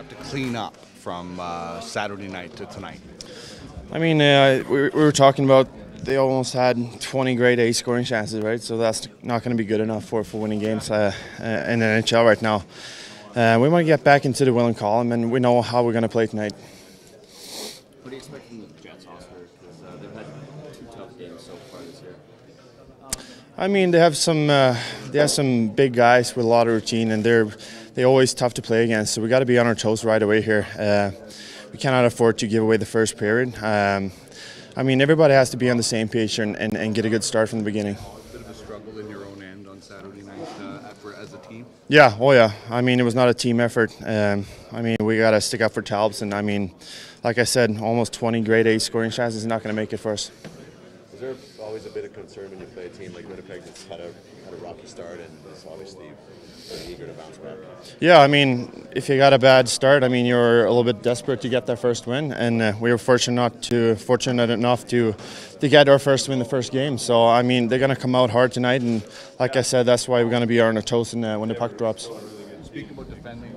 have to clean up from Saturday night to tonight? I mean, we were talking about they almost had 20 grade A scoring chances, right? So that's not going to be good enough for winning games in the NHL right now. We want to get back into the winning column, and we know how we're going to play tonight. What do you expect from the Jets, Oscar? Because they've had 2 tough games so far this year. I mean, they have some big guys with a lot of routine, and they're always tough to play against. So we got to be on our toes right away here. We cannot afford to give away the first period. I mean, everybody has to be on the same page and get a good start from the beginning. A bit of a struggle in your own end on Saturday night as a team? Yeah, oh yeah. I mean, it was not a team effort. I mean, we got to stick up for Talbot, and I mean, like I said, almost 20 grade A scoring chances is not going to make it for us. Is there always a bit of concern when you play a team like Winnipeg that's had a rocky start and is obviously eager to bounce back? Yeah, I mean, if you got a bad start, I mean, you're a little bit desperate to get that first win, and we were fortunate enough to get our first win the first game. So, I mean, they're going to come out hard tonight, and like I said, that's why we're going to be on our toes when the puck drops. Speak about defending.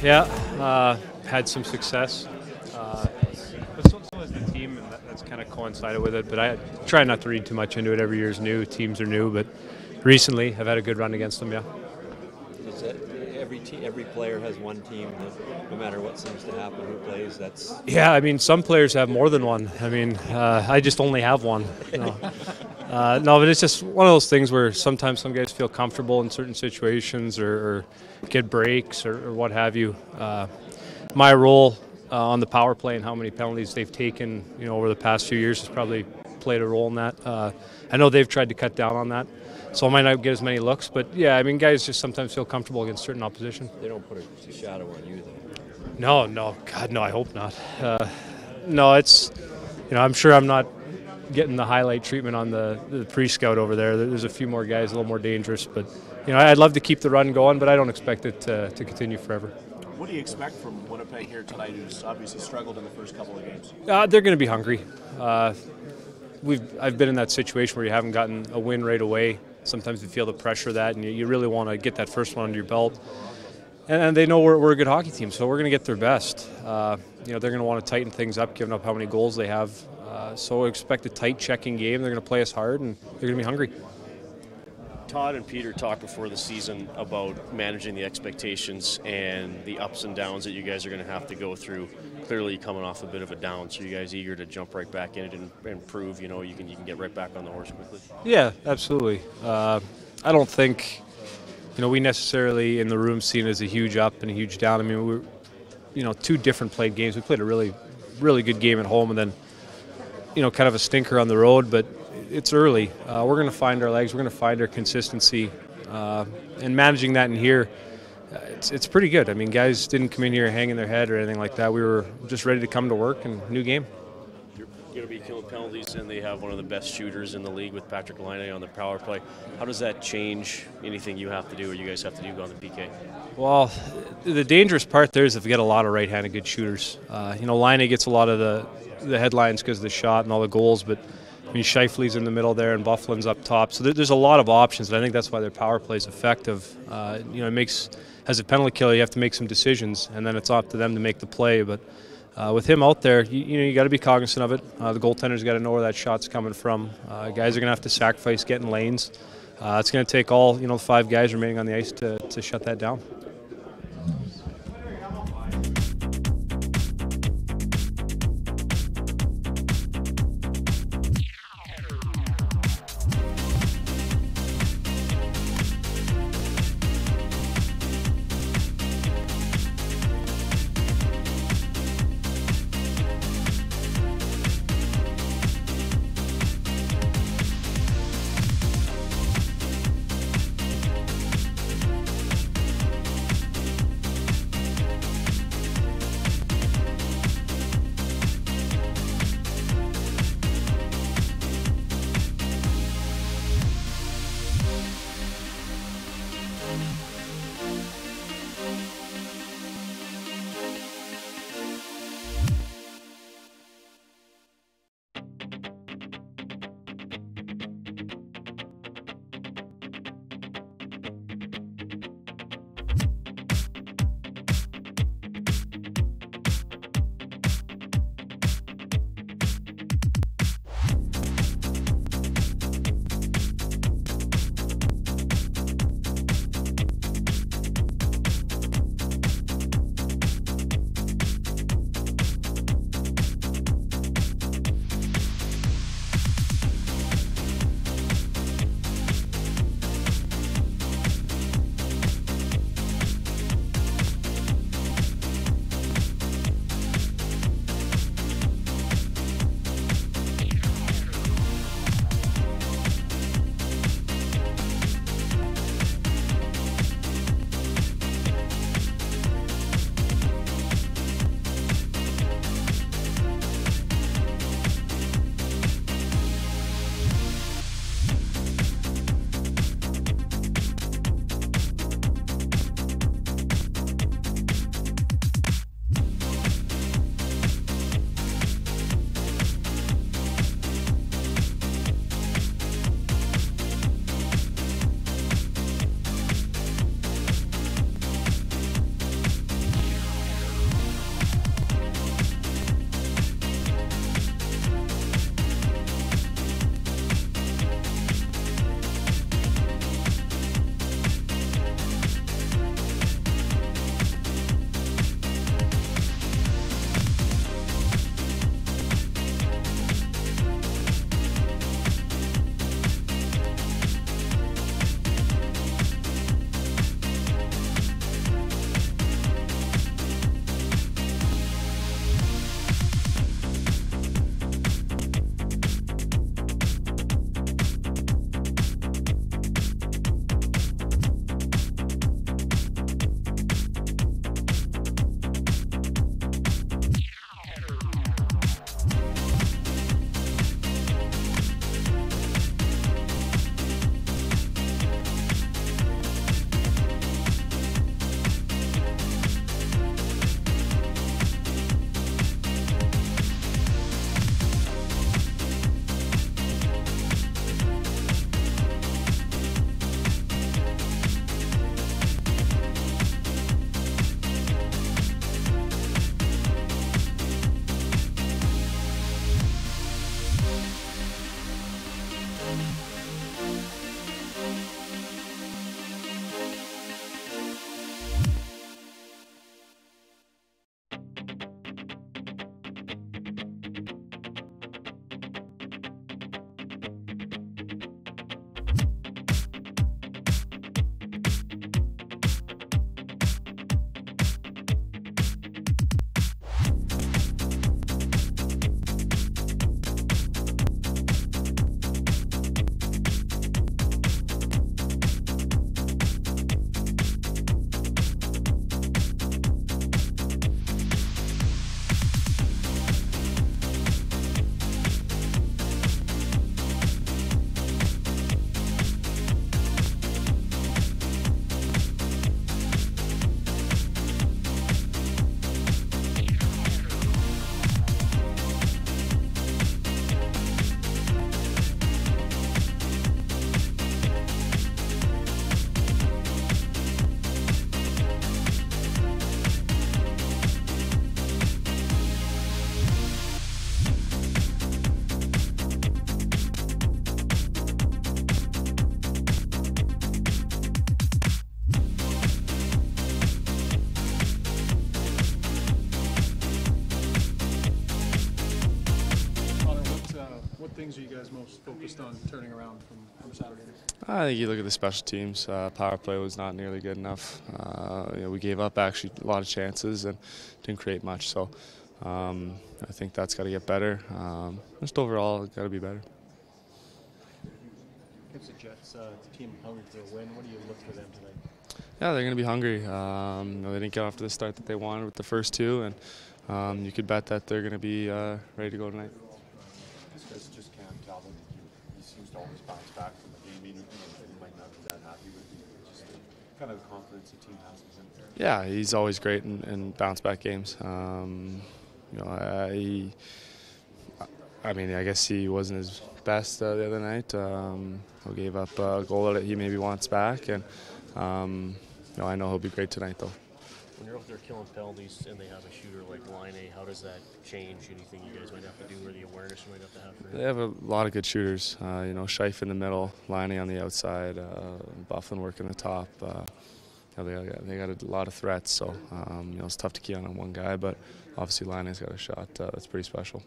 Yeah, had some success. But so has the team, and that's kind of coincided with it. But I try not to read too much into it. Every year's new, teams are new. But recently, I've had a good run against them, yeah. Is that every player has one team that no matter what seems to happen, who plays, that's... Yeah, I mean, some players have more than one. I mean, I just only have one. No, but it's just one of those things where sometimes some guys feel comfortable in certain situations or get breaks or what have you. My role on the power play and how many penalties they've taken, over the past few years has probably played a role in that. I know they've tried to cut down on that, so I might not get as many looks. But yeah, I mean, guys just sometimes feel comfortable against certain opposition. They don't put a shadow on you, though. No, God, no, I hope not. No, it's, I'm sure I'm not getting the highlight treatment on the pre-scout over there. There's a few more guys a little more dangerous, but I'd love to keep the run going, but I don't expect it to continue forever. What do you expect from Winnipeg here tonight, who's obviously struggled in the first couple of games? They're going to be hungry. I've been in that situation where you haven't gotten a win right away. Sometimes you feel the pressure of that, and you really want to get that first one under your belt. And they know we're a good hockey team, so we're going to get their best. They're going to want to tighten things up, given up how many goals they have. So expect a tight checking game. They're going to play us hard, and they're going to be hungry. Todd and Peter talked before the season about managing the expectations and the ups and downs that you guys are going to have to go through. Clearly coming off a bit of a down, so you guys eager to jump right back in it and prove you can get right back on the horse quickly. Yeah, absolutely. I don't think we necessarily in the room seen it as a huge up and a huge down. I mean, we're 2 different played games. We played a really, really good game at home, and then kind of a stinker on the road, but it's early. We're going to find our legs. We're going to find our consistency. And managing that in here, it's pretty good. I mean, guys didn't come in here hanging their head or anything like that. We were just ready to come to work and new game. You're going to be killing penalties, and they have one of the best shooters in the league with Patrick Laine on the power play. How does that change anything you have to do or you guys have to do on the PK? Well, the dangerous part there is if we get a lot of right-handed good shooters. Laine gets a lot of the headlines because of the shot and all the goals, but Scheifele's in the middle there and Bufflin's up top. So there's a lot of options, and I think that's why their power play is effective. It makes, as a penalty killer, you have to make some decisions, and then it's up to them to make the play. But with him out there, you got to be cognizant of it. The goaltender's got to know where that shot's coming from. Guys are going to have to sacrifice getting lanes. It's going to take all 5 guys remaining on the ice to shut that down. things are you guys most focused on turning around from Saturday night? I think you look at the special teams. Power play was not nearly good enough. We gave up actually a lot of chances and didn't create much. So I think that's got to get better. Just overall, got to be better. Against the Jets, team hungry for a win. What do you look for them tonight? Yeah, they're going to be hungry. They didn't get off to the start that they wanted with the first two, and you could bet that they're going to be ready to go tonight. This just Cam Talbot. He seems to always bounce back from the game. Even he might not be that happy with just the kind of confidence the team has in him. Yeah, he's always great in bounce back games. I guess he wasn't his best the other night. He gave up a goal that he maybe wants back, and I know he'll be great tonight though. When you're out there killing penalties and they have a shooter like Laine, how does that change anything you guys might have to do, or the awareness you might have to have for him? They have a lot of good shooters. Scheif in the middle, Laine on the outside, Bufflin working the top. They got a lot of threats, so it's tough to key on one guy, but obviously Laine's got a shot that's pretty special.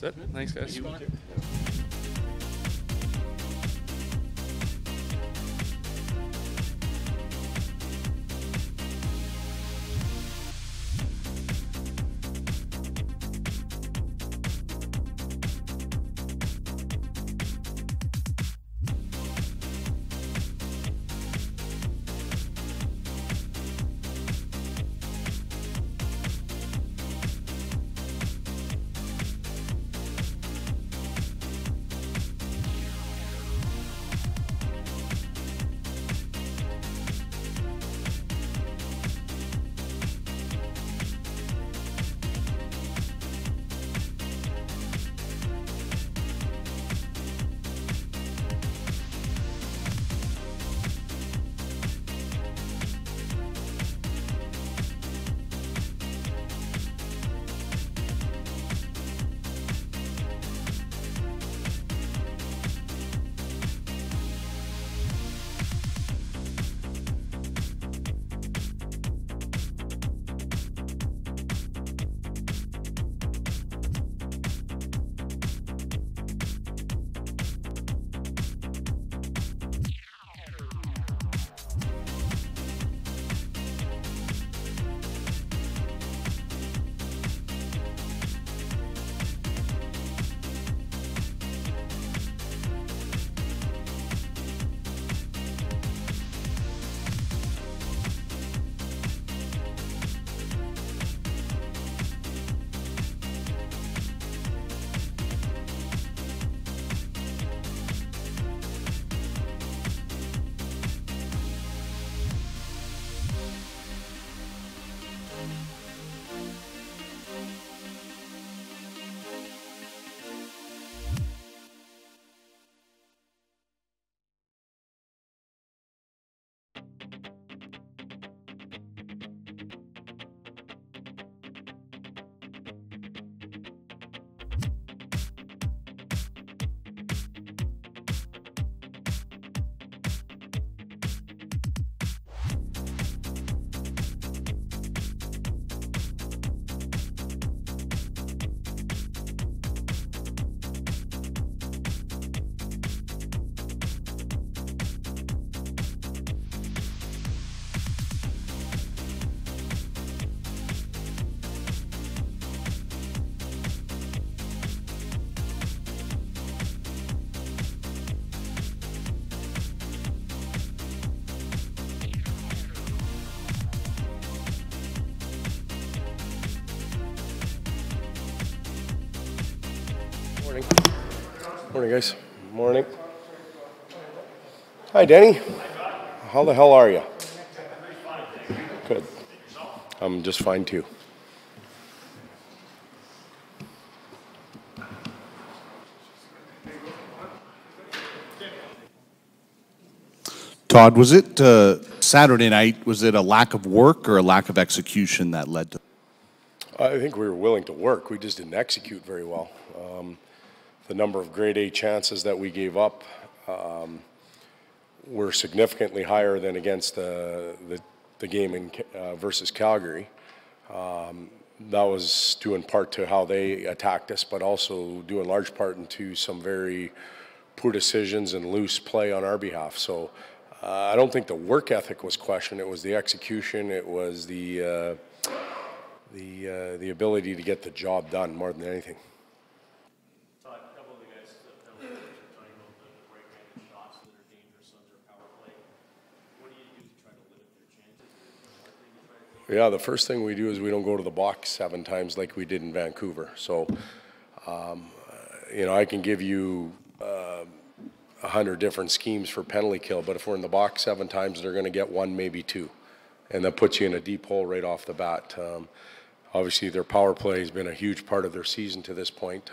That's it. Thanks, guys. Morning. Morning, guys. Morning. Hi, Denny. How the hell are you? Good. I'm just fine, too. Todd, was it Saturday night, was it a lack of work or a lack of execution that led to? I think we were willing to work. We just didn't execute very well. The number of grade A chances that we gave up were significantly higher than against the game in versus Calgary. that was due in part to how they attacked us, but also due in large part into some very poor decisions and loose play on our behalf. So I don't think the work ethic was questioned. It was the execution. It was the ability to get the job done more than anything. Todd, a couple of the guys that were talking about the right-handed shots that are dangerous under power play. What do you do to try to limit their chances? Yeah, the first thing we do is we don't go to the box 7 times like we did in Vancouver. So, I can give you 100 different schemes for penalty kill, but if we're in the box 7 times, they're going to get 1, maybe 2. And that puts you in a deep hole right off the bat. Obviously, their power play has been a huge part of their season to this point.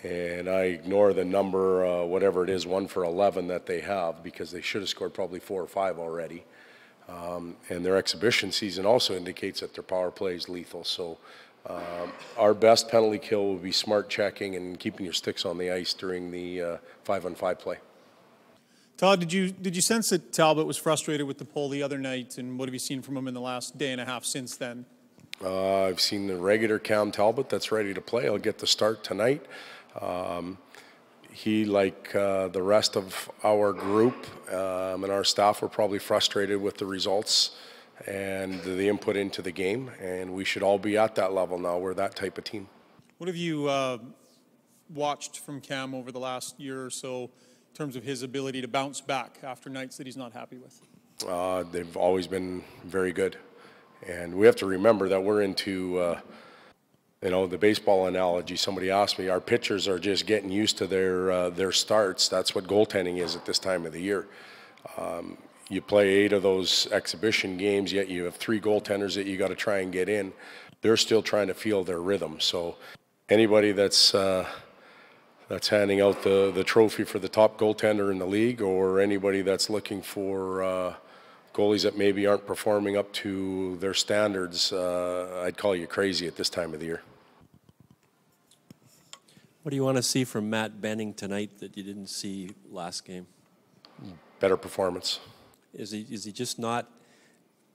And I ignore the number, whatever it is, 1 for 11 that they have, because they should have scored probably 4 or 5 already. And their exhibition season also indicates that their power play is lethal. So our best penalty kill will be smart checking and keeping your sticks on the ice during the 5-on-5 play. Todd, did you sense that Talbot was frustrated with the poll the other night, and what have you seen from him in the last day and a half since then? I've seen the regular Cam Talbot that's ready to play. I'll get the start tonight. He, like the rest of our group and our staff, were probably frustrated with the results and the input into the game, and we should all be at that level now. We're that type of team. What have you watched from Cam over the last year or so in terms of his ability to bounce back after nights that he's not happy with? They've always been very good. And we have to remember that we're into, the baseball analogy. Somebody asked me, our pitchers are just getting used to their starts. That's what goaltending is at this time of the year. You play 8 of those exhibition games, yet you have 3 goaltenders that you got to try and get in. They're still trying to feel their rhythm. So anybody that's handing out the trophy for the top goaltender in the league, or anybody that's looking for goalies that maybe aren't performing up to their standards, I'd call you crazy at this time of the year. What do you want to see from Matt Benning tonight that you didn't see last game? Better performance. Is he just not?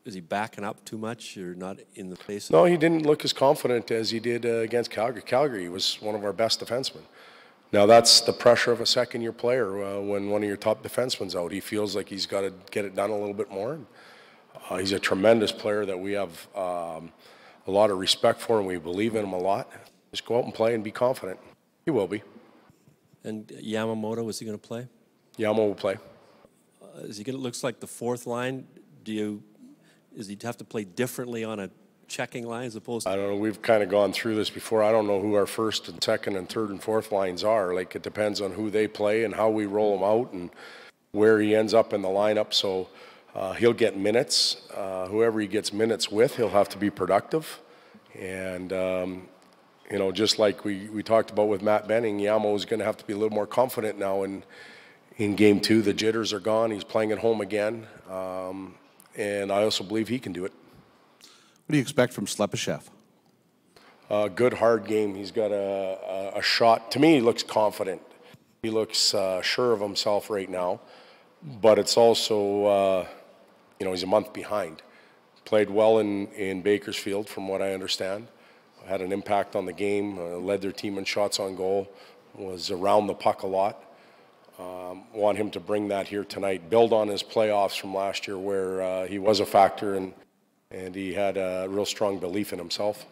Is he backing up too much, or not in the face? No, he didn't look as confident as he did against Calgary. Calgary was one of our best defensemen. Now that's the pressure of a second-year player. When one of your top defensemen's out, he feels like he's got to get it done a little bit more. He's a tremendous player that we have a lot of respect for, and we believe in him a lot. Just go out and play and be confident. He will be. And Yamamoto, is he going to play? Yamo will play. Is he going to? Looks like the fourth line. Does he have to play differently on a checking line as opposed to? I don't know. We've kind of gone through this before. I don't know who our first and second and third and fourth lines are. Like, it depends on who they play and how we roll them out and where he ends up in the lineup. So he'll get minutes. Whoever he gets minutes with, he'll have to be productive. And just like we talked about with Matt Benning, Yamo is going to have to be a little more confident now in Game 2. The jitters are gone. He's playing at home again. And I also believe he can do it. What do you expect from Slepyshev? Good, hard game. He's got a shot. To me, he looks confident. He looks sure of himself right now. But it's also, he's a month behind. Played well in Bakersfield, from what I understand. Had an impact on the game, led their team in shots on goal, was around the puck a lot. Want him to bring that here tonight, build on his playoffs from last year where he was a factor and he had a real strong belief in himself.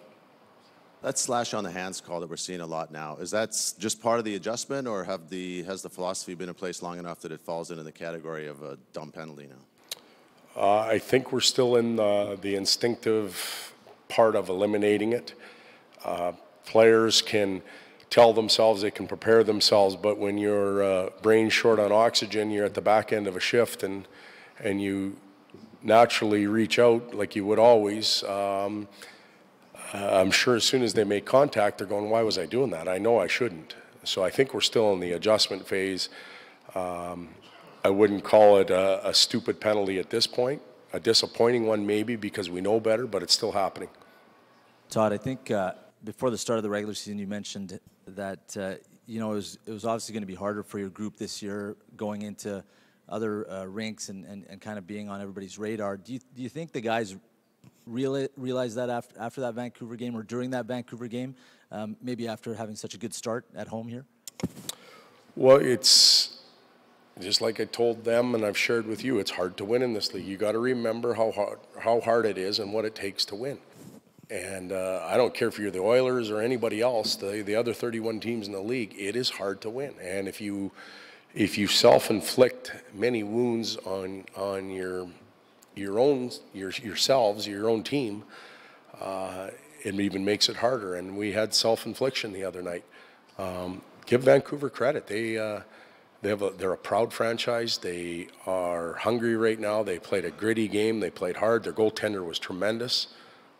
That slash on the hands call that we're seeing a lot now, is that just part of the adjustment, or has the philosophy been in place long enough that it falls into the category of a dumb penalty now? I think we're still in the instinctive part of eliminating it. Players can tell themselves they can prepare themselves, but when your brain's short on oxygen, you're at the back end of a shift and you naturally reach out like you would always. I'm sure as soon as they make contact, they're going, why was I doing that? I know I shouldn't. So I think we're still in the adjustment phase. I wouldn't call it a stupid penalty at this point. A disappointing one maybe, because we know better, but it's still happening. Todd, I think before the start of the regular season, you mentioned that it was obviously going to be harder for your group this year going into other rinks and kind of being on everybody's radar. Do you think the guys realize that after that Vancouver game or during that Vancouver game, maybe after having such a good start at home here? Well, it's just like I told them and I've shared with you, it's hard to win in this league. You got to remember how hard it is and what it takes to win. And I don't care if you're the Oilers or anybody else, the other 31 teams in the league, it is hard to win. And if you self-inflict many wounds on yourselves, your own team, it even makes it harder. And we had self-infliction the other night. Give Vancouver credit. They're a proud franchise. They are hungry right now. They played a gritty game. They played hard. Their goaltender was tremendous.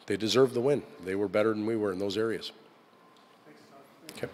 They deserved the win. They were better than we were in those areas. Okay.